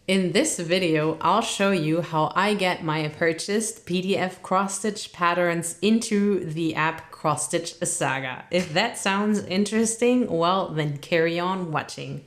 In this video, I'll show you how I get my purchased PDF cross-stitch patterns into the app Cross-Stitch Saga. If that sounds interesting, well, then carry on watching.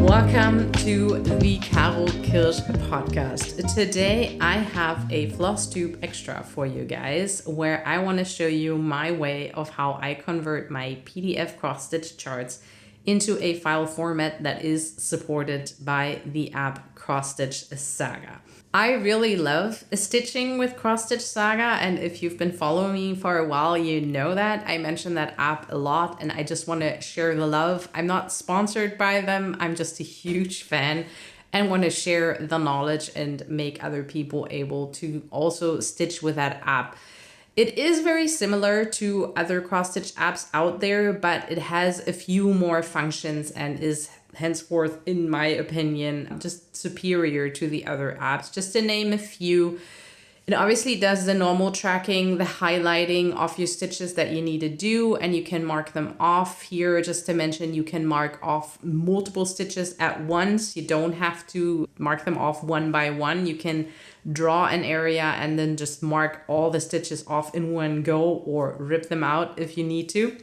Welcome to the Carol Kirsch podcast. Today I have a floss tube extra for you guys where I want to show you my way of how I convert my PDF cross-stitch charts into a file format that is supported by the app Cross-Stitch Saga. I really love stitching with Cross-Stitch Saga, and if you've been following me for a while, you know that I mention that app a lot, and I just want to share the love. I'm not sponsored by them, I'm just a huge fan and want to share the knowledge and make other people able to also stitch with that app. It is very similar to other cross-stitch apps out there, but it has a few more functions and is henceforth, in my opinion, just superior to the other apps. Just to name a few, it obviously does the normal tracking, the highlighting of your stitches that you need to do, and you can mark them off here. Just to mention, you can mark off multiple stitches at once. You don't have to mark them off one by one. You can draw an area and then just mark all the stitches off in one go or rip them out if you need to.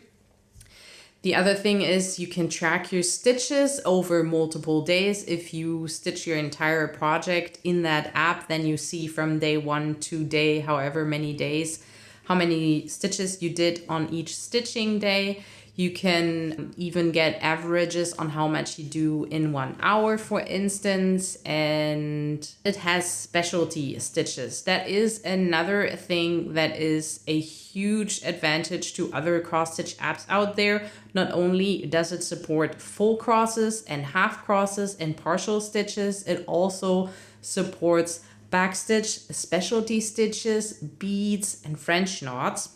The other thing is you can track your stitches over multiple days. If you stitch your entire project in that app, then you see from day one to day, however many days, how many stitches you did on each stitching day. You can even get averages on how much you do in 1 hour, for instance, and it has specialty stitches. That is another thing that is a huge advantage to other cross-stitch apps out there. Not only does it support full crosses and half crosses and partial stitches, it also supports backstitch, specialty stitches, beads, and French knots.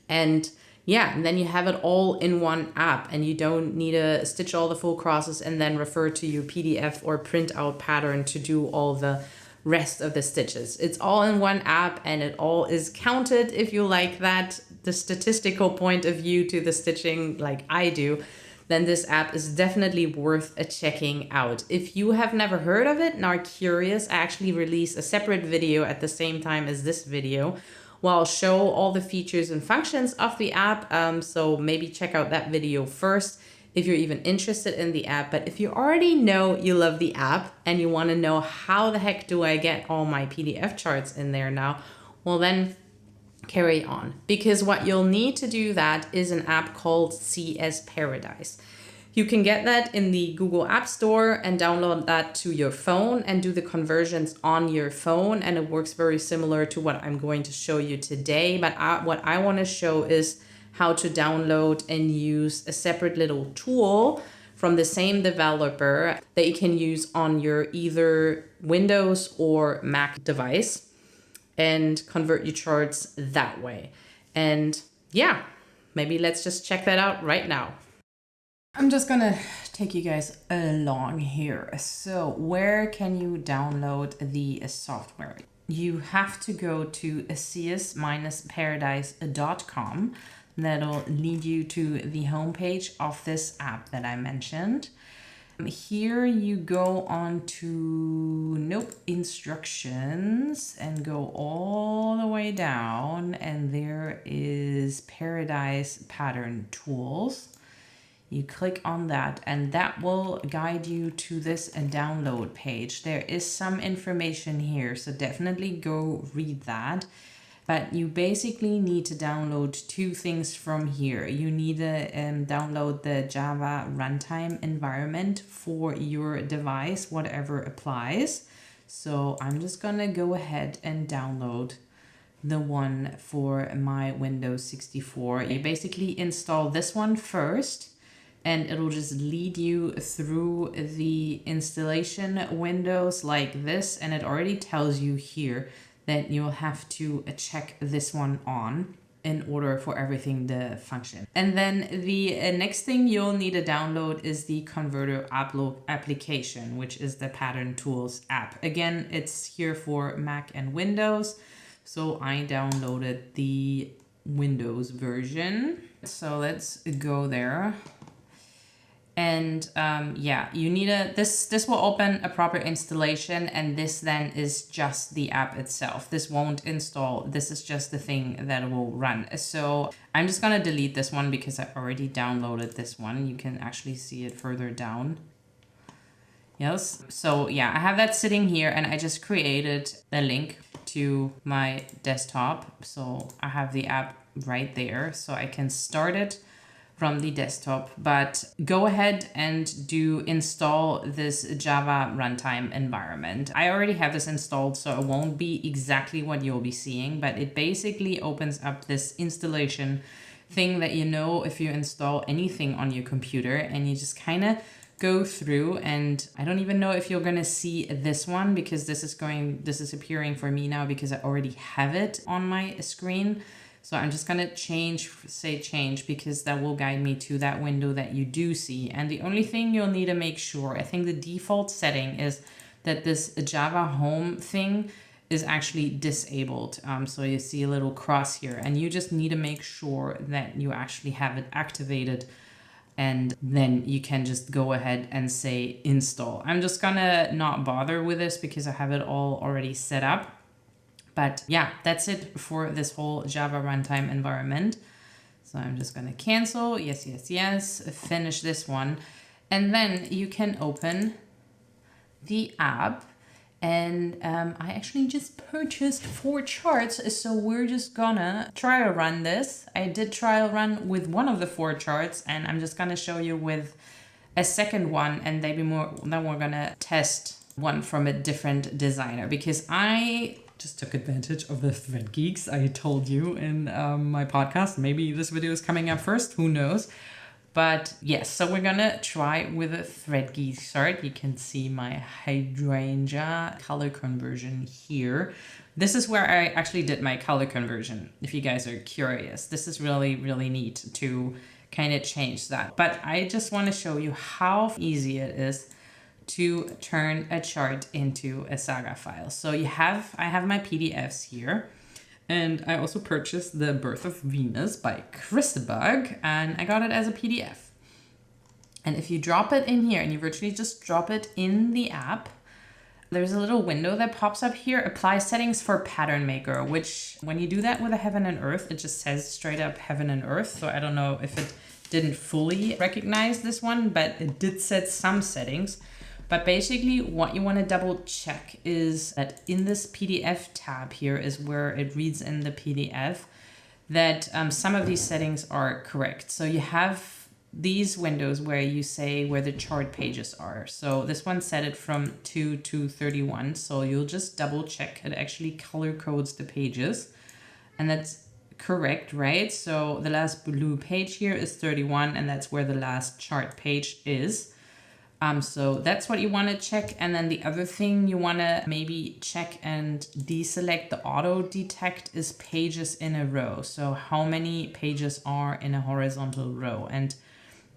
And then you have it all in one app and you don't need to stitch all the full crosses and then refer to your PDF or print out pattern to do all the rest of the stitches. It's all in one app and it all is counted if you like that, the statistical point of view to the stitching like I do. Then this app is definitely worth checking out. If you have never heard of it and are curious, I actually released a separate video at the same time as this video where I'll show all the features and functions of the app. So maybe check out that video first if you're even interested in the app. But if you already know you love the app and you want to know how the heck do I get all my PDF charts in there now, well then carry on, because what you'll need to do that is an app called CS Paradise. You can get that in the Google App Store and download that to your phone and do the conversions on your phone. And it works very similar to what I'm going to show you today. But what I want to show is how to download and use a separate little tool from the same developer that you can use on your either Windows or Mac device and convert your charts that way. And yeah, maybe let's just check that out right now. I'm just gonna take you guys along here. So where can you download the software? You have to go to cs-paradise.com. That'll lead you to the homepage of this app that I mentioned. Here you go on to instructions and go all the way down, and there is Paradise Pattern Tools. You click on that and that will guide you to this download page. There is some information here, so definitely go read that. But you basically need to download two things from here. You need to download the Java runtime environment for your device, whatever applies. So I'm just gonna go ahead and download the one for my Windows 64. You basically install this one first, and it'll just lead you through the installation windows like this. And it already tells you here that you'll have to check this one on. in order for everything to function. And then the next thing you'll need to download is the converter application, which is the Pattern Tools app. Again, it's here for Mac and Windows. So I downloaded the Windows version. So let's go there. And yeah, you need this will open a proper installation, and this then is just the app itself. This won't install, this is just the thing that will run. So I'm just gonna delete this one because I already downloaded this one. You can actually see it further down. Yes, so yeah, I have that sitting here, and I just created a link to my desktop. So I have the app right there, so I can start it from the desktop, but go ahead and do install this Java runtime environment. I already have this installed, so it won't be exactly what you'll be seeing, but it basically opens up this installation thing that, you know, if you install anything on your computer, and you just kind of go through, and I don't even know if you're gonna see this one because this is appearing for me now because I already have it on my screen. So I'm just gonna say change, because that will guide me to that window that you do see. And the only thing you'll need to make sure, I think the default setting is that this Java home thing is actually disabled. So you see a little cross here, and you just need to make sure that you actually have it activated, and then you can just go ahead and say install. I'm just gonna not bother with this because I have it all already set up. But yeah, that's it for this whole Java runtime environment. So I'm just gonna cancel, yes, finish this one. And then you can open the app. And I actually just purchased 4 charts, so we're just gonna trial run this. I did trial run with one of the 4 charts, and I'm just gonna show you with a second one, and then we're gonna test one from a different designer, because I just took advantage of the thread geeks I told you in my podcast. Maybe this video is coming up first, who knows? But yes, so we're gonna try with a thread geek chart. You can see my hydrangea color conversion here. This is where I actually did my color conversion, if you guys are curious. This is really, really neat to kind of change that. But I just want to show you how easy it is to turn a chart into a Saga file. So I have my PDFs here, and I also purchased The Birth of Venus by Christabug, and I got it as a PDF. And if you drop it in here, and you virtually just drop it in the app, there's a little window that pops up here, apply settings for pattern maker, which when you do that with a heaven and earth, it just says straight up heaven and earth. So I don't know if it didn't fully recognize this one, but it did set some settings. But basically what you want to double check is that in this PDF tab here is where it reads in the PDF that some of these settings are correct. So you have these windows where you say where the chart pages are. So this one set it from 2 to 31. So you'll just double check it actually color codes the pages, and that's correct, right? So the last blue page here is 31, and that's where the last chart page is. So that's what you want to check. And then the other thing you want to maybe check and deselect the auto detect is pages in a row. So how many pages are in a horizontal row? And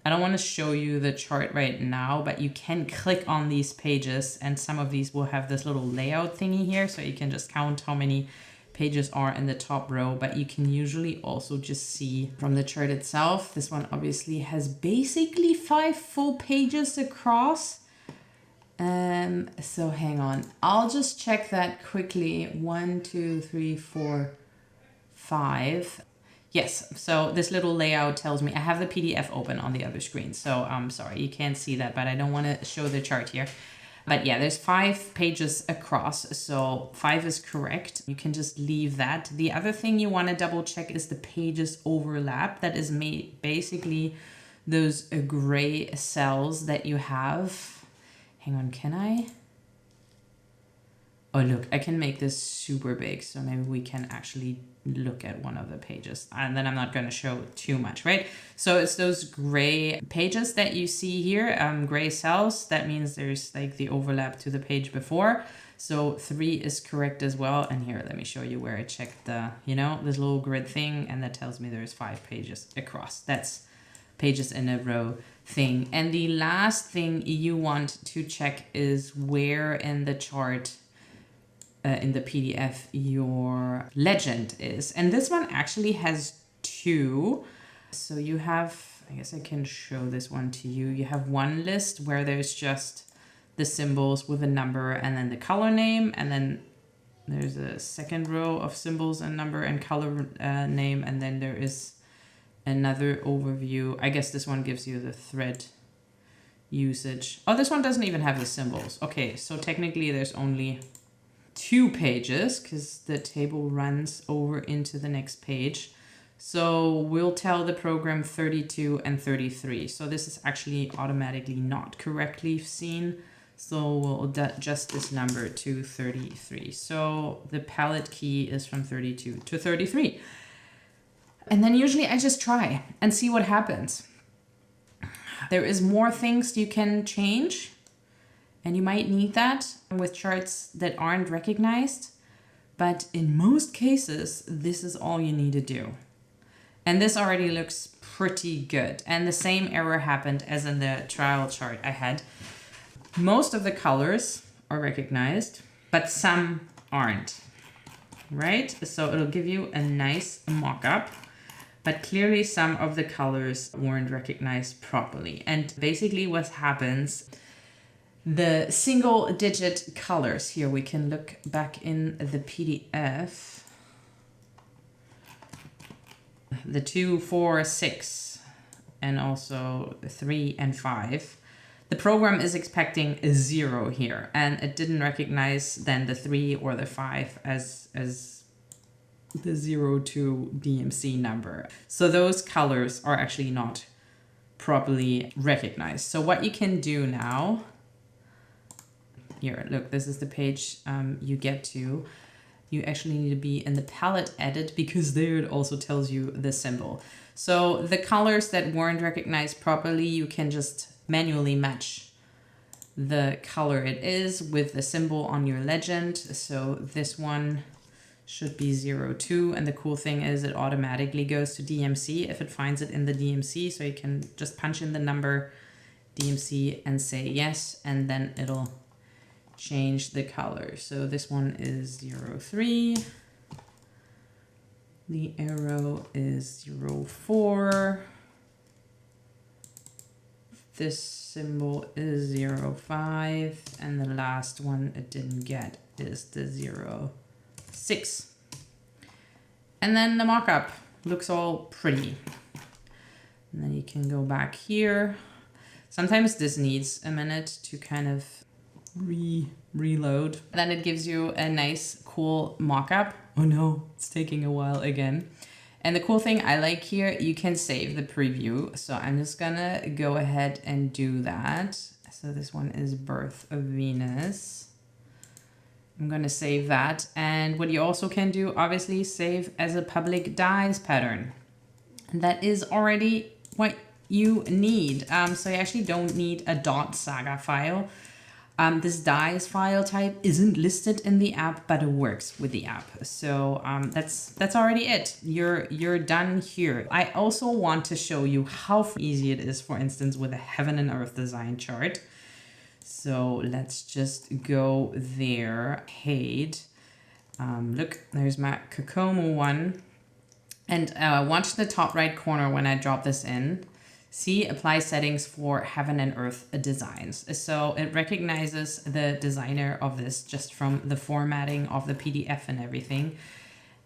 I don't want to show you the chart right now, but you can click on these pages, and some of these will have this little layout thingy here. So you can just count how many pages are in the top row, but you can usually also just see from the chart itself. This one obviously has basically 5 full pages across. So hang on, I'll just check that quickly. 1, 2, 3, 4, 5. Yes, so this little layout tells me I have the PDF open on the other screen. So I'm sorry, you can't see that, but I don't want to show the chart here. But yeah, there's 5 pages across, so 5 is correct. You can just leave that. The other thing you want to double check is the pages overlap. That is basically those gray cells that you have. Hang on, can I? Oh, look, I can make this super big, so maybe we can actually look at one of the pages, and then I'm not going to show too much, right? So it's those gray pages that you see here, gray cells. That means there's like the overlap to the page before. So 3 is correct as well. And here, let me show you where I checked the, this little grid thing, and that tells me there's 5 pages across. That's pages in a row thing. And the last thing you want to check is where in the chart, in the PDF, your legend is. And this one actually has 2. So you have, I guess I can show this one to you. You have one list where there's just the symbols with a number and then the color name, and then there's a second row of symbols and number and color name, and then there is another overview. I guess this one gives you the thread usage. Oh, this one doesn't even have the symbols. Okay, so technically there's only 2 pages because the table runs over into the next page. So we'll tell the program 32 and 33. So this is actually automatically not correctly seen. So we'll adjust this number to 33. So the palette key is from 32 to 33. And then usually I just try and see what happens. There is more things you can change, and you might need that with charts that aren't recognized. But in most cases, this is all you need to do. And this already looks pretty good. And the same error happened as in the trial chart I had. Most of the colors are recognized, but some aren't, right? So it'll give you a nice mock-up, but clearly some of the colors weren't recognized properly. And basically what happens, the single digit colors here, we can look back in the PDF. The 2, 4, 6, and also 3 and 5. The program is expecting a 0 here, and it didn't recognize then the 3 or the 5 as the 0 to DMC number. So those colors are actually not properly recognized. So what you can do now, here, look, this is the page you get to. You actually need to be in the palette edit because there it also tells you the symbol. So the colors that weren't recognized properly, you can just manually match the color it is with the symbol on your legend. So this one should be 02. And the cool thing is it automatically goes to DMC if it finds it in the DMC. So you can just punch in the number DMC and say yes, and then it'll change the color. So this one is 03. The arrow is 04. This symbol is 05. And the last one it didn't get is the 06. And then the mock-up looks all pretty. And then you can go back here. Sometimes this needs a minute to kind of reload. Then it gives you a nice, cool mock-up. Oh no, it's taking a while again. And the cool thing I like here, you can save the preview. So I'm just gonna go ahead and do that. So this one is Birth of Venus. I'm gonna save that. And what you also can do, obviously, save as a public DIZE pattern. And that is already what you need. So you actually don't need a .saga file. This DIZE file type isn't listed in the app, but it works with the app. So that's already it. You're done here. I also want to show you how easy it is, for instance, with a heaven and earth design chart. So let's just go there. Paid. Look, there's my Kokomo one. And watch the top right corner when I drop this in. See, apply settings for heaven and earth designs. So it recognizes the designer of this just from the formatting of the PDF and everything.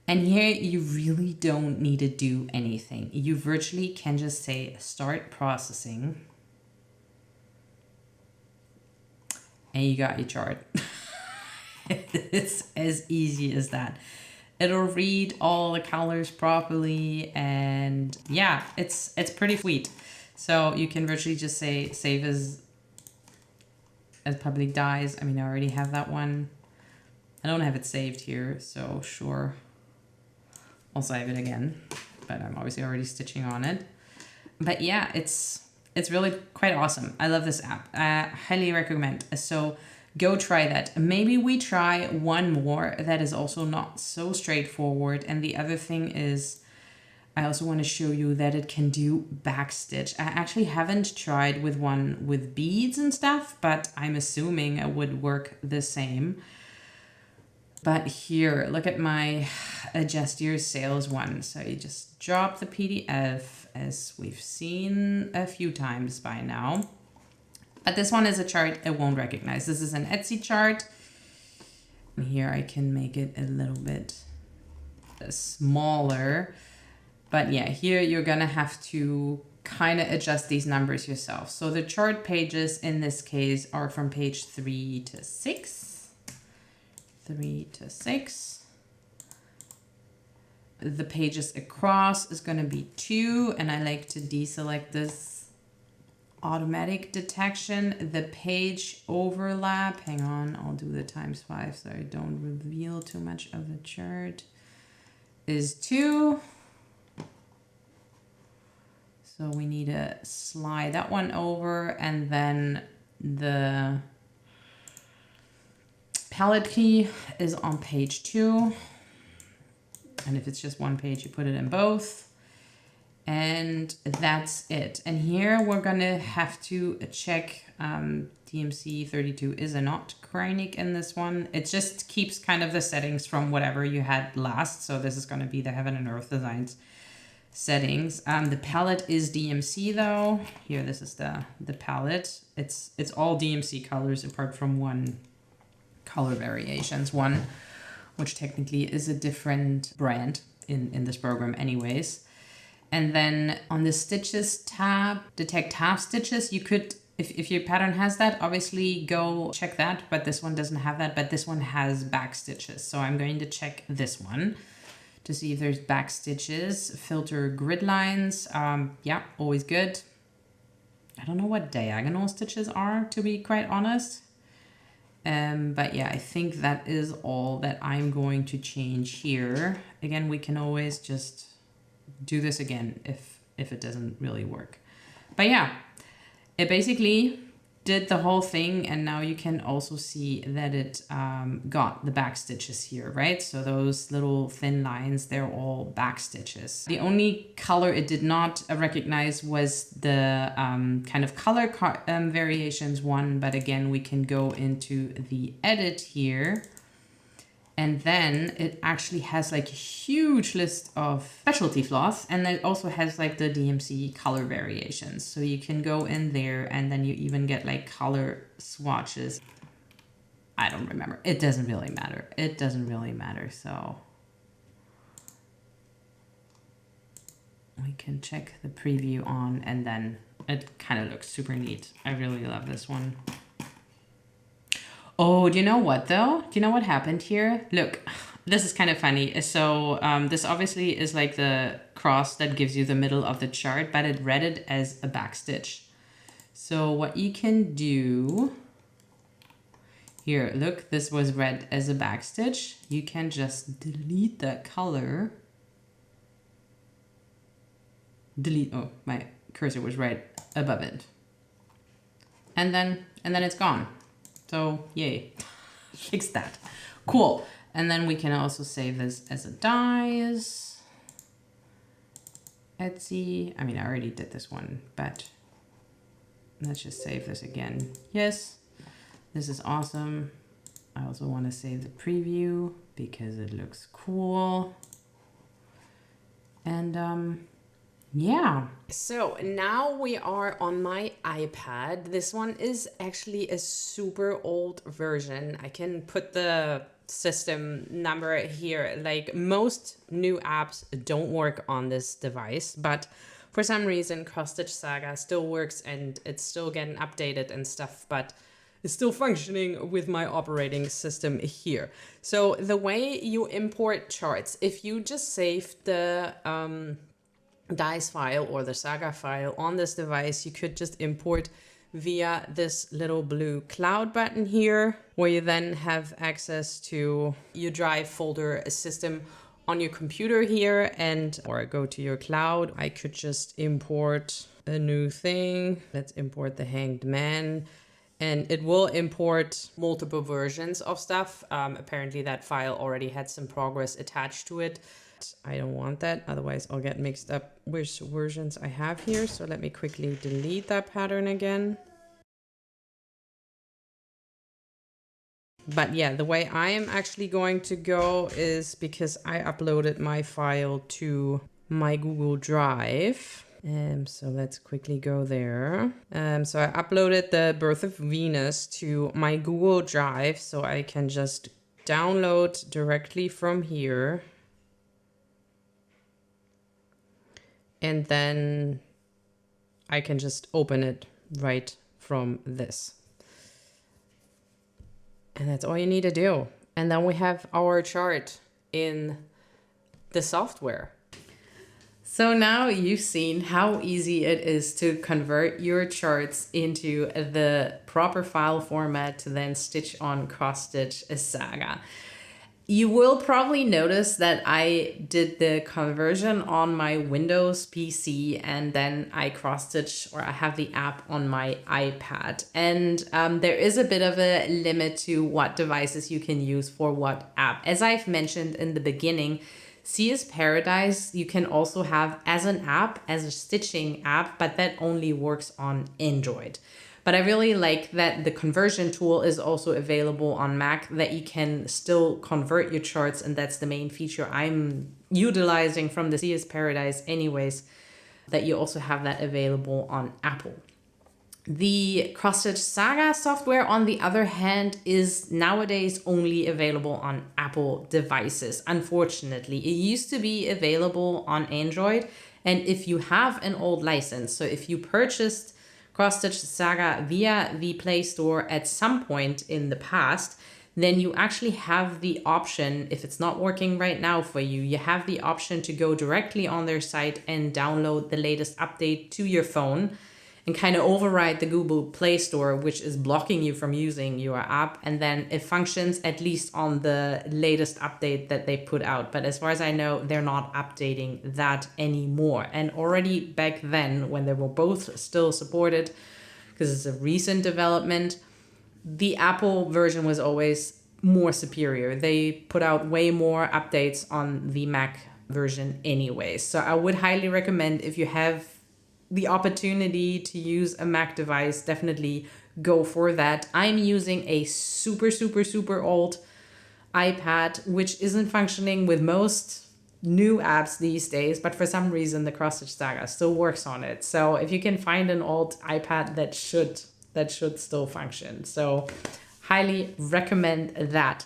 And here you really don't need to do anything. You virtually can just say start processing. And you got your chart. It's as easy as that. It'll read all the colors properly, and yeah, it's pretty sweet. So you can virtually just say save as public DIZE. I mean, I already have that one. I don't have it saved here, so sure, I'll save it again. But I'm obviously already stitching on it. But yeah, it's really quite awesome. I love this app. Highly recommend. So go try that. Maybe we try one more that is also not so straightforward. And the other thing is, I also want to show you that it can do backstitch. I actually haven't tried with one with beads and stuff, but I'm assuming it would work the same. But here, look at my adjust your sales one. So you just drop the PDF, as we've seen a few times by now. But this one is a chart it won't recognize. This is an Etsy chart. And here I can make it a little bit smaller. But yeah, here you're gonna have to kind of adjust these numbers yourself. So the chart pages in this case are from page 3 to 6. 3 to 6. The pages across is gonna be 2, and I like to deselect this automatic detection. The page overlap, hang on, I'll do the ×5 so I don't reveal too much of the chart, is 2. So we need to slide that one over, and then the palette key is on page 2. And if it's just one page, you put it in both. And that's it. And here we're gonna have to check DMC 32 is not Kreinig in this one. It just keeps kind of the settings from whatever you had last. So this is gonna be the Heaven and Earth Designs settings. The palette is DMC though. Here, this is the palette. It's all DMC colors apart from one color variations, one which technically is a different brand in this program anyways. And then on the stitches tab, detect half stitches, you could, if your pattern has that, obviously go check that, but this one doesn't have that, but this one has back stitches. So I'm going to check this one to see if there's back stitches. Filter grid lines, yeah, always good. I don't know what diagonal stitches are, to be quite honest. But yeah, I think that is all that I'm going to change here. Again, we can always just do this again if it doesn't really work. But yeah, it basically did the whole thing, and now you can also see that it got the back stitches here, right? So those little thin lines, they're all back stitches. The only color it did not recognize was the kind of color variations one, but again, we can go into the edit here, and then it actually has like a huge list of specialty floss, and it also has like the DMC color variations. So you can go in there, and then you even get like color swatches. I don't remember. It doesn't really matter. It doesn't really matter. So we can check the preview on, and then it kind of looks super neat. I really love this one. Oh, do you know what though? Do you know what happened here? Look, this is kind of funny. So this obviously is like the cross that gives you the middle of the chart, but it read it as a backstitch. So what you can do here, look, this was read as a backstitch. You can just delete that color. Delete, oh, my cursor was right above it. And then it's gone. So yay, fix that. Cool. And then we can also save this as a DIZE. Etsy. I mean, I already did this one, but let's just save this again. Yes, this is awesome. I also want to save the preview because it looks cool. And yeah. So now we are on my iPad. This one is actually a super old version. I can put the system number here. Like most new apps don't work on this device, but for some reason Cross-Stitch Saga still works and it's still getting updated and stuff, but it's still functioning with my operating system here. So the way you import charts, if you just save the DIZE file or the Saga file on this device, you could just import via this little blue cloud button here, where you then have access to your drive folder system on your computer here, and or go to your cloud. I could just import a new thing. Let's import the Hanged Man. And it will import multiple versions of stuff. Apparently that file already had some progress attached to it. I don't want that, otherwise I'll get mixed up which versions I have here. So let me quickly delete that pattern again. But yeah, the way I am actually going to go is because I uploaded my file to my Google Drive. So let's quickly go there. So I uploaded the Birth of Venus to my Google Drive, so I can just download directly from here. And then I can just open it right from this. And that's all you need to do. And then we have our chart in the software. So now you've seen how easy it is to convert your charts into the proper file format to then stitch on cross-stitch a Saga. You will probably notice that I did the conversion on my Windows PC and then I cross-stitch, or I have the app on my iPad. And there is a bit of a limit to what devices you can use for what app. As I've mentioned in the beginning, CS Paradise you can also have as an app, as a stitching app, but that only works on Android. But I really like that the conversion tool is also available on Mac, that you can still convert your charts, and that's the main feature I'm utilizing from the CS Paradise anyways, that you also have that available on Apple. The cross-stitch Saga software, on the other hand, is nowadays only available on Apple devices. Unfortunately, it used to be available on Android. And if you have an old license, so if you purchased cross-stitch Saga via the Play Store at some point in the past, then you actually have the option, if it's not working right now for you, you have the option to go directly on their site and download the latest update to your phone and kind of override the Google Play Store, which is blocking you from using your app. And then it functions at least on the latest update that they put out. But as far as I know, they're not updating that anymore. And already back then, when they were both still supported, because it's a recent development, the Apple version was always more superior. They put out way more updates on the Mac version anyway. So I would highly recommend, if you have the opportunity to use a Mac device, definitely go for that. I'm using a super old iPad, which isn't functioning with most new apps these days, but for some reason the cross-stitch Saga still works on it. So if you can find an old iPad, that should still function. So highly recommend that.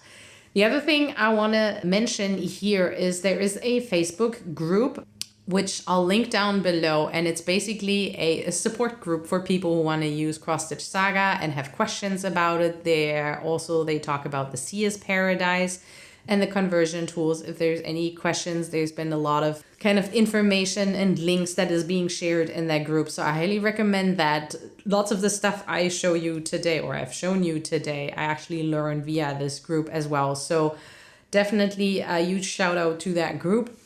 The other thing I want to mention here is there is a Facebook group, which I'll link down below, and it's basically a support group for people who want to use cross-stitch Saga and have questions about it there. Also, they talk about the CS Paradise and the conversion tools. If there's any questions, there's been a lot of kind of information and links that is being shared in that group. So I highly recommend that. Lots of the stuff I show you today, or I've shown you today, I actually learned via this group as well. So definitely a huge shout out to that group.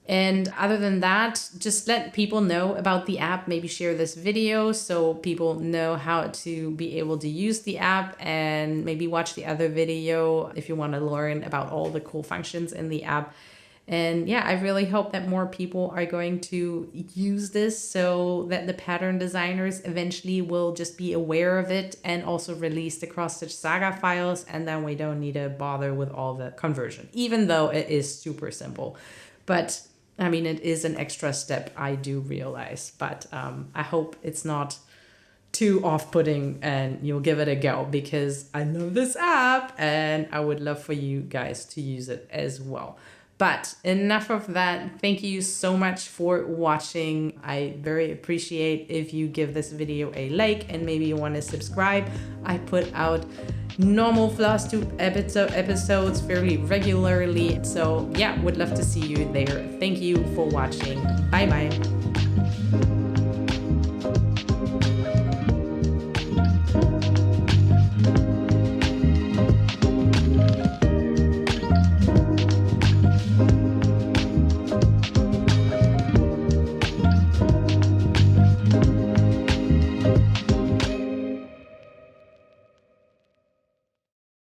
And other than that, just let people know about the app. Maybe share this video so people know how to be able to use the app, and maybe watch the other video if you want to learn about all the cool functions in the app. And yeah, I really hope that more people are going to use this, so that the pattern designers eventually will just be aware of it and also release the cross-stitch Saga files, and then we don't need to bother with all the conversion, even though it is super simple. But I mean, it is an extra step, I do realize, but I hope it's not too off-putting and you'll give it a go, because I love this app and I would love for you guys to use it as well. But enough of that. Thank you so much for watching. I very appreciate if you give this video a like, and maybe you want to subscribe. I put out normal floss tube episodes fairly regularly. So yeah, would love to see you there. Thank you for watching. Bye bye.